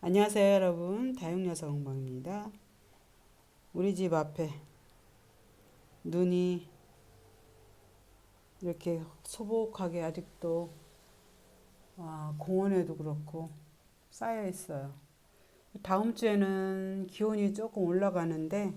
안녕하세요 여러분, 다육여성공방입니다. 우리 집 앞에 눈이 이렇게 소복하게 아직도 공원에도 그렇고 쌓여 있어요. 다음 주에는 기온이 조금 올라가는데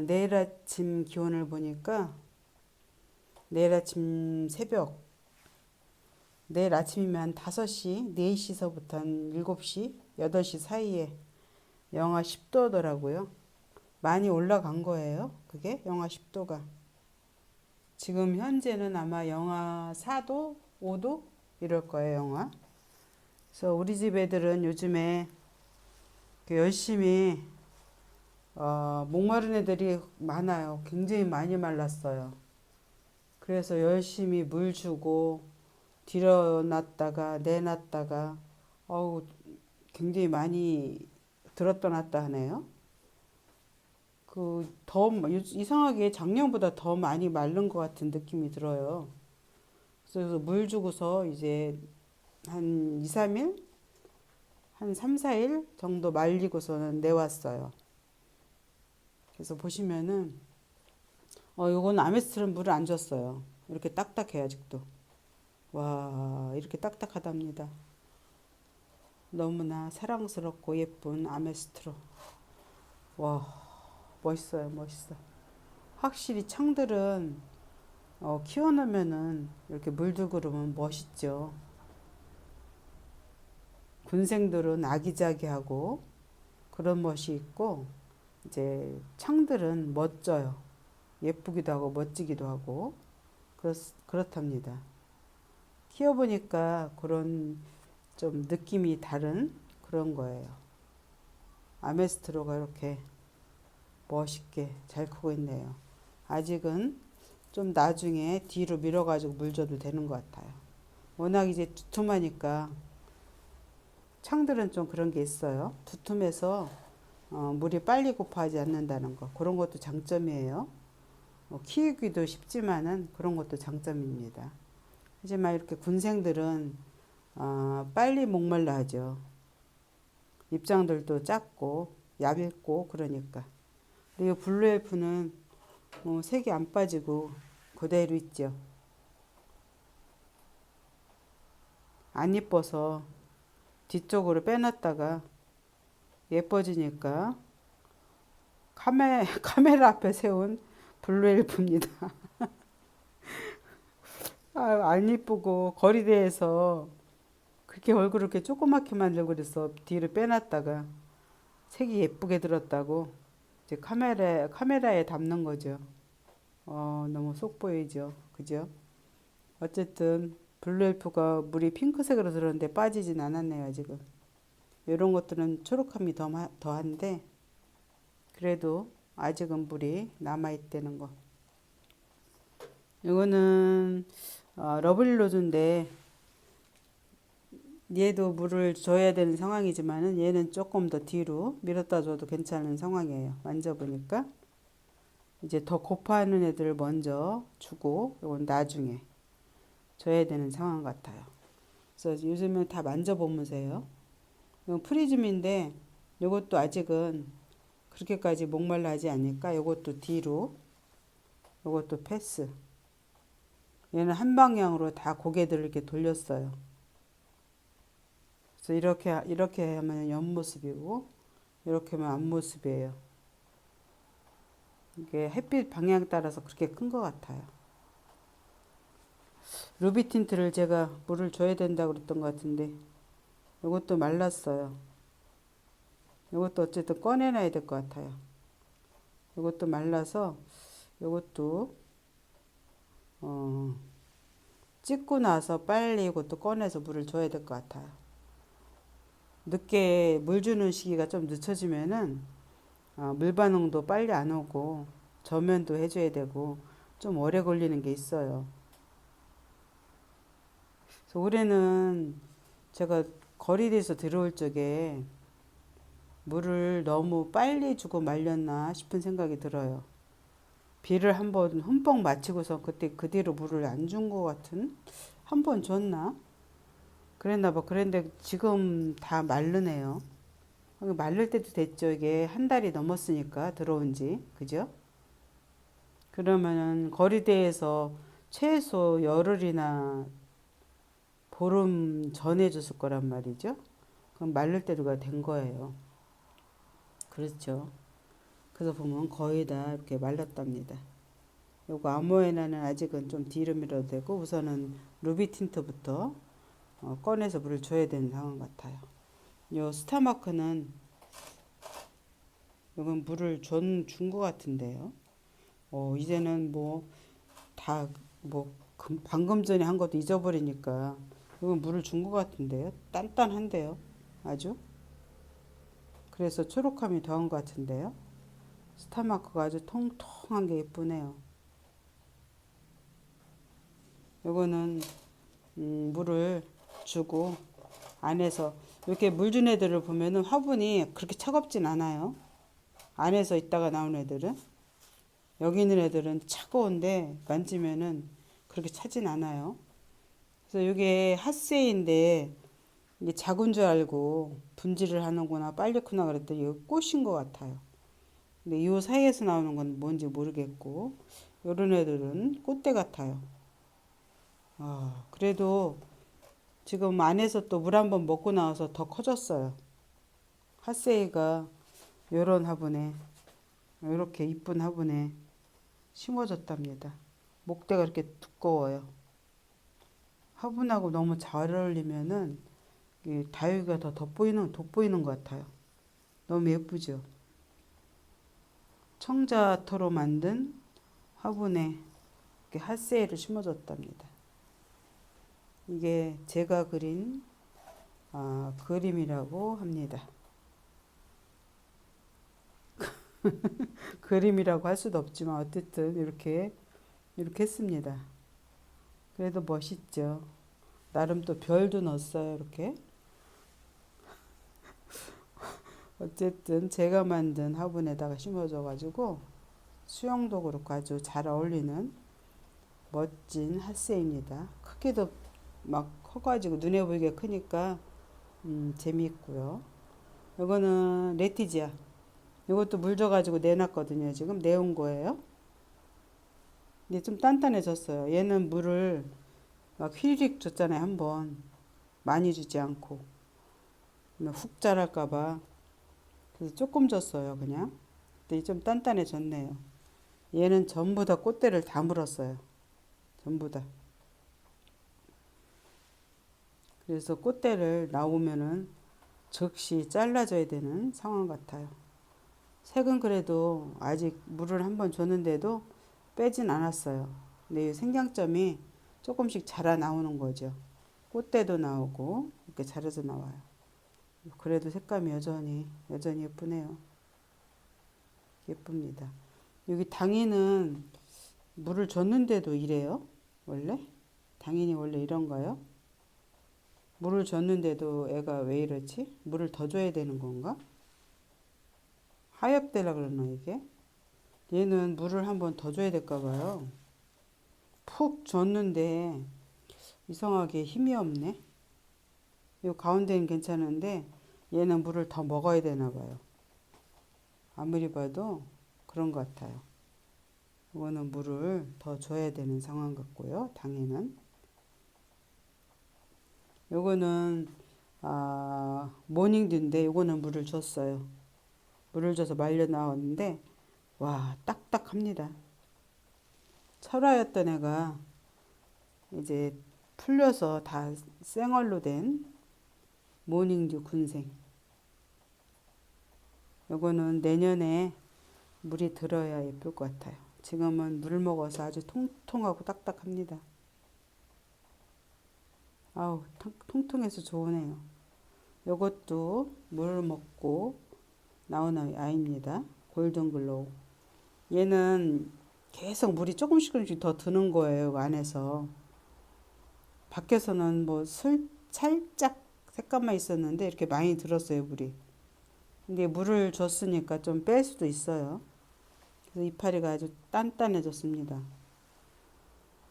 내일 아침 기온을 보니까 내일 아침 새벽 내일 아침이면 한 5시, 4시서부터 한 7시, 8시 사이에 영하 10도더라고요. 많이 올라간 거예요. 그게 영하 10도가. 지금 현재는 아마 영하 4도, 5도 이럴 거예요, 영하. 그래서 우리 집 애들은 요즘에 열심히 목마른 애들이 많아요. 굉장히 많이 말랐어요. 그래서 열심히 물 주고 들여놨다가 내놨다가 어우 굉장히 많이 들었다 놨다 하네요. 이상하게 작년보다 더 많이 마른 것 같은 느낌이 들어요. 그래서 물 주고서 이제 한 2, 3일? 한 3, 4일 정도 말리고서는 내왔어요. 그래서 보시면은, 요건 아메스트는 물을 안 줬어요. 이렇게 딱딱해요, 아직도. 와, 이렇게 딱딱하답니다. 너무나 사랑스럽고 예쁜 아메스트로. 와, 멋있어요, 멋있어. 확실히 창들은 키워놓으면은 이렇게 물들고 그러면 멋있죠. 군생들은 아기자기하고 그런 멋이 있고 이제 창들은 멋져요. 예쁘기도 하고 멋지기도 하고 그렇답니다. 키워보니까 그런 좀 느낌이 다른 그런 거예요. 아메스트로가 이렇게 멋있게 잘 크고 있네요. 아직은 좀 나중에 뒤로 밀어가지고 물 줘도 되는 것 같아요. 워낙 이제 두툼하니까 창들은 좀 그런 게 있어요. 두툼해서 물이 빨리 고파하지 않는다는 거. 그런 것도 장점이에요. 키우기도 쉽지만은 그런 것도 장점입니다. 하지만 이렇게 군생들은 빨리 목말라 하죠. 입장들도 작고 얇고 그러니까. 그리고 블루엘프는 색이 안 빠지고 그대로 있죠. 안 예뻐서 뒤쪽으로 빼놨다가 예뻐지니까 카메라 앞에 세운 블루엘프입니다. 안 이쁘고 거리대에서 그렇게 얼굴을 이렇게 조그맣게 만들고 그래서 뒤를 빼놨다가 색이 예쁘게 들었다고 이제 카메라에 담는 거죠. 너무 속 보이죠. 그죠? 어쨌든 블루엘프가 물이 핑크색으로 들었는데 빠지진 않았네요, 지금. 이런 것들은 초록함이 더한데 그래도 아직은 물이 남아있다는 거. 이거는 러블리 로즈인데 얘도 물을 줘야 되는 상황이지만은 얘는 조금 더 뒤로 밀었다 줘도 괜찮은 상황이에요. 만져보니까 이제 더 고파하는 애들을 먼저 주고 이건 나중에 줘야 되는 상황 같아요. 그래서 요즘은 다 만져보면서 해요. 이건 프리즘인데 이것도 아직은 그렇게까지 목말라 하지 않으니까 이것도 뒤로 이것도 패스. 얘는 한 방향으로 다 고개들을 이렇게 돌렸어요. 그래서 이렇게 하면 옆모습이고 이렇게 하면 앞모습이에요. 이게 햇빛 방향 따라서 그렇게 큰 것 같아요. 루비 틴트를 제가 물을 줘야 된다고 그랬던 것 같은데 이것도 말랐어요. 이것도 어쨌든 꺼내놔야 될 것 같아요. 이것도 말라서 이것도 어, 찍고 나서 빨리 이것도 꺼내서 물을 줘야 될 것 같아요. 늦게 물 주는 시기가 좀 늦춰지면은 물 반응도 빨리 안 오고 저면도 해줘야 되고 좀 오래 걸리는 게 있어요. 그래서 올해는 제가 거리에서 들어올 적에 물을 너무 빨리 주고 말렸나 싶은 생각이 들어요. 비를 한번 흠뻑 맞히고서 그때 그 뒤로 물을 안 준 것 같은? 한 번 줬나? 그랬나 봐. 그런데 지금 다 마르네요. 마를 때도 됐죠. 이게 한 달이 넘었으니까 들어온 지. 그죠? 그러면은 거리대에서 최소 열흘이나 보름 전에 줬을 거란 말이죠. 그럼 마를 때가 된 거예요. 그렇죠. 그래서 보면 거의 다 이렇게 말랐답니다. 요거 아모에나는 아직은 좀 뒤로 밀어도 되고 우선은 루비 틴트부터 꺼내서 물을 줘야 되는 상황 같아요. 요 스타마크는 이건 물을 준 것 같은데요. 이제는 뭐 다 뭐 방금 전에 한 것도 잊어버리니까 이건 물을 준 것 같은데요. 단단한데요. 아주. 그래서 초록함이 더한 것 같은데요. 스타마크가 아주 통통한 게 예쁘네요. 요거는 물을 주고 안에서 이렇게 물 준 애들을 보면은 화분이 그렇게 차갑진 않아요. 안에서 있다가 나온 애들은 여기 있는 애들은 차가운데 만지면은 그렇게 차진 않아요. 그래서 이게 핫세인데 이게 작은 줄 알고 분질을 하는구나 빨리 크나 그랬더니 이거 꽃인 것 같아요. 근데 이 사이에서 나오는 건 뭔지 모르겠고 요런 애들은 꽃대 같아요. 그래도 지금 안에서 또 물 한번 먹고 나와서 더 커졌어요. 핫세이가 요런 화분에 이렇게 이쁜 화분에 심어졌답니다. 목대가 이렇게 두꺼워요. 화분하고 너무 잘 어울리면은 다육이가 더 돋보이는 것 같아요. 너무 예쁘죠? 청자토로 만든 화분에 이렇게 핫세이를 심어줬답니다. 이게 제가 그린 그림이라고 합니다. 그림이라고 할 수도 없지만 어쨌든 이렇게 했습니다. 그래도 멋있죠. 나름 또 별도 넣었어요. 이렇게. 어쨌든 제가 만든 화분에다가 심어줘가지고 수영도 그렇고 아주 잘 어울리는 멋진 핫세입니다. 크기도 막 커가지고 눈에 보이게 크니까 재미있고요. 이거는 레티지아. 이것도 물 줘가지고 내놨거든요. 지금 내온 거예요. 근데 좀 단단해졌어요. 얘는 물을 막 휘리릭 줬잖아요. 한번 많이 주지 않고 훅 자랄까봐 그래서 조금 줬어요. 그냥. 근데 좀 단단해졌네요. 얘는 전부 다 꽃대를 다 물었어요. 전부 다. 그래서 꽃대를 나오면은 즉시 잘라줘야 되는 상황 같아요. 색은 그래도 아직 물을 한번 줬는데도 빼진 않았어요. 근데 이 생장점이 조금씩 자라 나오는 거죠. 꽃대도 나오고 이렇게 자라서 나와요. 그래도 색감이 여전히 예쁘네요. 예쁩니다. 여기 당인은 물을 줬는데도 이래요? 원래? 당인이 원래 이런가요? 물을 줬는데도 애가 왜 이러지? 물을 더 줘야 되는 건가? 하엽되라 그러나 이게? 얘는 물을 한번 더 줘야 될까 봐요. 푹 줬는데 이상하게 힘이 없네. 이 가운데는 괜찮은데 얘는 물을 더 먹어야 되나 봐요. 아무리 봐도 그런 것 같아요. 이거는 물을 더 줘야 되는 상황 같고요. 당연은. 요거는 모닝듀인데 요거는 물을 줬어요. 물을 줘서 말려 나왔는데 와 딱딱합니다. 철화였던 애가 이제 풀려서 다 생얼로 된 모닝듀 군생. 요거는 내년에 물이 들어야 예쁠 것 같아요. 지금은 물 먹어서 아주 통통하고 딱딱합니다. 아우 통통해서 좋으네요. 요것도 물 먹고 나온 아이입니다. 골든글로우. 얘는 계속 물이 조금씩 더 드는 거예요. 그 안에서. 밖에서는 뭐 살짝 색감만 있었는데 이렇게 많이 들었어요. 물이. 근데 물을 줬으니까 좀 뺄 수도 있어요. 그래서 이파리가 아주 단단해졌습니다.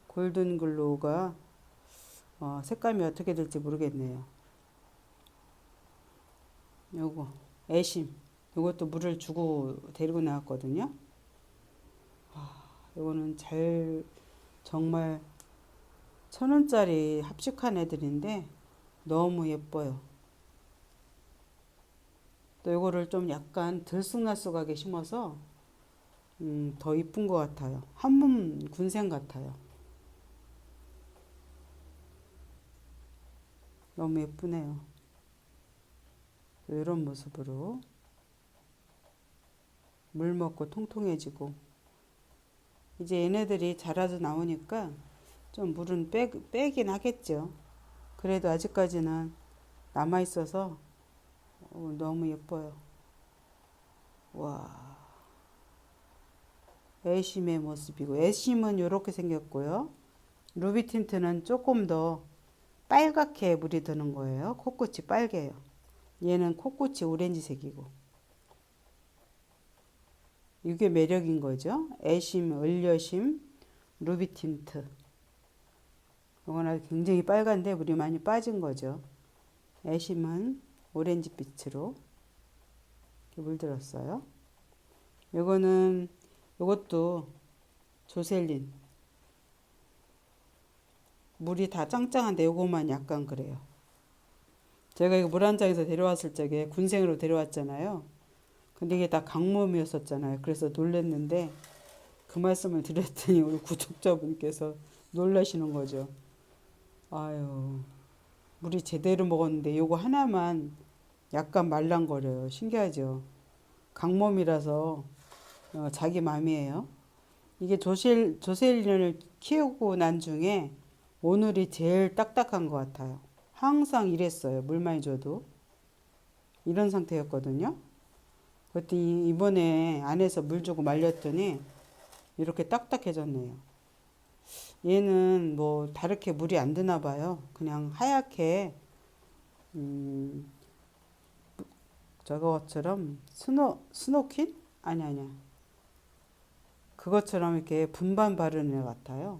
골든글로우가 색감이 어떻게 될지 모르겠네요. 요거 애심, 요것도 물을 주고 데리고 나왔거든요. 요거는 정말 1,000원짜리 합식한 애들인데 너무 예뻐요. 또 요거를 좀 약간 들쑥날쑥하게 심어서 더 이쁜 것 같아요. 한몸 군생 같아요. 너무 예쁘네요. 이런 모습으로 물 먹고 통통해지고, 이제 얘네들이 자라서 나오니까 좀 물은 빼긴 하겠죠. 그래도 아직까지는 남아있어서 너무 예뻐요. 와, 애심의 모습이고, 애심은 이렇게 생겼고요. 루비 틴트는 조금 더 빨갛게 물이 드는 거예요. 코끝이 빨개요. 얘는 코끝이 오렌지색이고. 이게 매력인 거죠. 애심, 을려심, 루비 틴트. 이거는 굉장히 빨간데 물이 많이 빠진 거죠. 애심은 오렌지빛으로 물들었어요. 이것도 조셀린. 물이 다 짱짱한데 요거만 약간 그래요. 제가 이거 물안장에서 데려왔을 적에 군생으로 데려왔잖아요. 근데 이게 다 강몸이었었잖아요. 그래서 놀랬는데 그 말씀을 드렸더니 우리 구독자분께서 놀라시는 거죠. 아유, 물이 제대로 먹었는데 요거 하나만 약간 말랑거려요. 신기하죠? 강몸이라서 자기 맘이에요. 이게 조셀린을 키우고 난 중에 오늘이 제일 딱딱한 것 같아요. 항상 이랬어요. 물 많이 줘도. 이런 상태였거든요. 그랬더니 이번에 안에서 물 주고 말렸더니 이렇게 딱딱해졌네요. 얘는 뭐 다르게 물이 안 드나 봐요. 그냥 하얗게 음, 저거처럼 스노킨? 아니야. 그것처럼 이렇게 분반 바르는 애 같아요.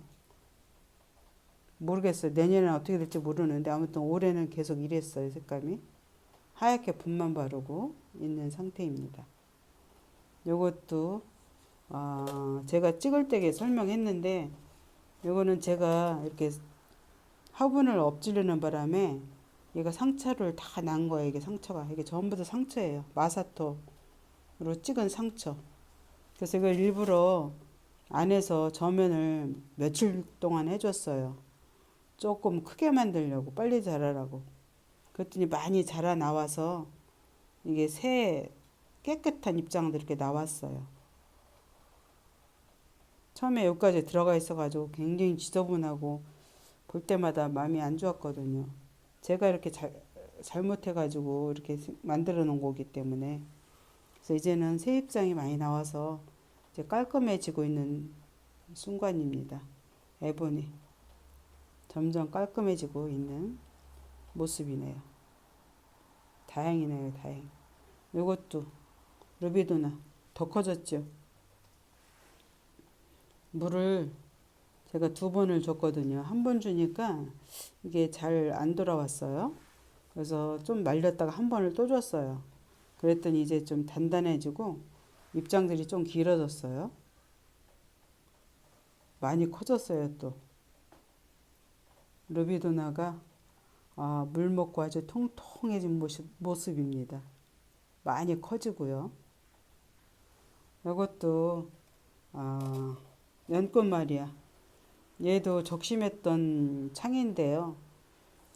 모르겠어요. 내년에는 어떻게 될지 모르는데 아무튼 올해는 계속 이랬어요. 색감이. 하얗게 분만 바르고 있는 상태입니다. 요것도 제가 찍을 때 설명했는데 요거는 제가 이렇게 화분을 엎지르는 바람에 얘가 상처를 다 난 거예요. 이게 상처가. 이게 전부 다 상처예요. 마사토로 찍은 상처. 그래서 이걸 일부러 안에서 저면을 며칠 동안 해줬어요. 조금 크게 만들려고, 빨리 자라라고. 그랬더니 많이 자라 나와서 이게 새 깨끗한 입장도 이렇게 나왔어요. 처음에 여기까지 들어가 있어가지고 굉장히 지저분하고 볼 때마다 마음이 안 좋았거든요. 제가 이렇게 잘못해가지고 이렇게 만들어 놓은 거기 때문에. 그래서 이제는 새 입장이 많이 나와서 이제 깔끔해지고 있는 순간입니다. 에보니. 점점 깔끔해지고 있는 모습이네요. 다행이네요, 다행. 이것도 루비도나 더 커졌죠. 물을 제가 2번을 줬거든요. 한 번 주니까 이게 잘 안 돌아왔어요. 그래서 좀 말렸다가 한 번을 또 줬어요. 그랬더니 이제 좀 단단해지고 입장들이 좀 길어졌어요. 많이 커졌어요, 또. 루비도나가 물 먹고 아주 통통해진 모습입니다. 많이 커지고요. 이것도 연꽃말이야. 얘도 적심했던 창인데요.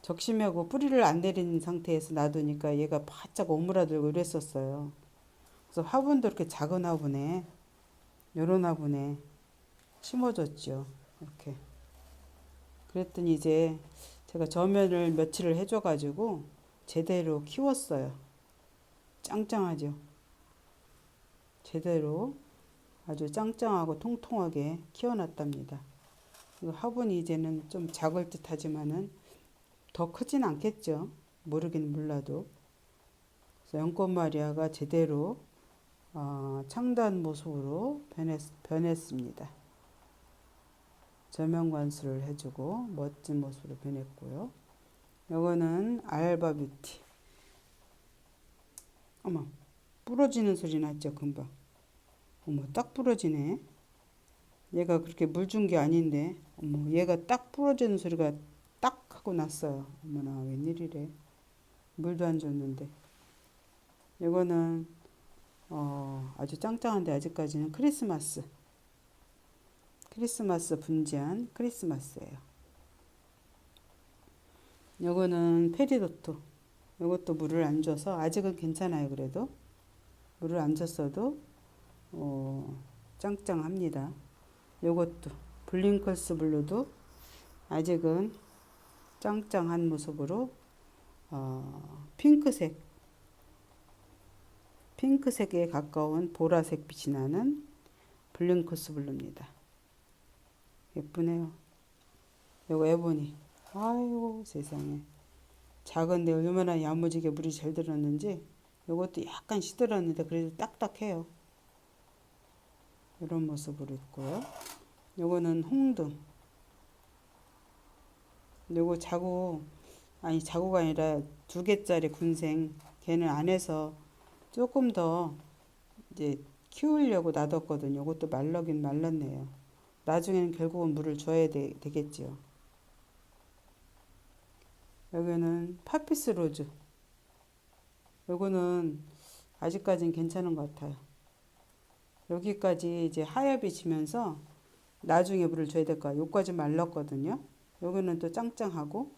적심하고 뿌리를 안 내린 상태에서 놔두니까 얘가 바짝 오므라들고 이랬었어요. 그래서 화분도 이렇게 작은 화분에 요런 화분에 심어줬죠. 이렇게. 그랬더니 이제 제가 저면을 며칠을 해줘가지고 제대로 키웠어요. 짱짱하죠. 제대로 아주 짱짱하고 통통하게 키워놨답니다. 화분이 이제는 좀 작을 듯 하지만은 더 크진 않겠죠. 모르긴 몰라도. 그래서 연꽃마리아가 제대로 창단 모습으로 변했습니다. 저면 관수를 해주고 멋진 모습으로 변했고요. 요거는 알바 뷰티. 어머, 부러지는 소리 났죠, 금방. 어머, 딱 부러지네. 얘가 그렇게 물 준 게 아닌데, 어머, 얘가 딱 부러지는 소리가 딱 하고 났어요. 어머나, 웬일이래. 물도 안 줬는데. 이거는 아주 짱짱한데 아직까지는 크리스마스 분지한 크리스마스예요. 요거는 페리도토. 요것도 물을 안 줘서 아직은 괜찮아요. 그래도 물을 안 줬어도 짱짱합니다. 요것도 블링컬스 블루도 아직은 짱짱한 모습으로 핑크색에 가까운 보라색 빛이 나는 블링컬스 블루입니다. 예쁘네요. 요거 에보니. 아이고 세상에. 작은데 얼마나 야무지게 물이 잘 들었는지. 요것도 약간 시들었는데 그래도 딱딱해요. 이런 모습으로 있고요. 요거는 홍등. 요거 자구가 아니라 2개짜리 군생. 걔는 안에서 조금 더 이제 키우려고 놔뒀거든요. 요것도 말르긴 말랐네요. 나중에는 결국은 물을 줘야 되겠지요. 여기는 파피스 로즈. 요거는 아직까지는 괜찮은 것 같아요. 여기까지 이제 하엽이 지면서 나중에 물을 줘야 될 거야. 요까지 말랐거든요. 여기는 또 짱짱하고,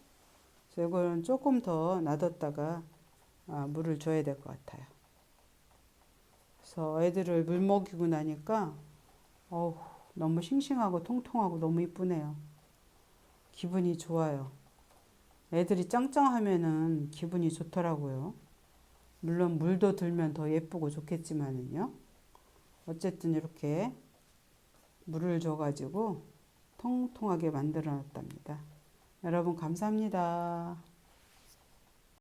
그래서 요거는 조금 더 놔뒀다가 물을 줘야 될 것 같아요. 그래서 애들을 물 먹이고 나니까 너무 싱싱하고 통통하고 너무 이쁘네요. 기분이 좋아요. 애들이 짱짱하면은 기분이 좋더라고요. 물론 물도 들면 더 예쁘고 좋겠지만은요. 어쨌든 이렇게 물을 줘가지고 통통하게 만들어 놨답니다. 여러분 감사합니다.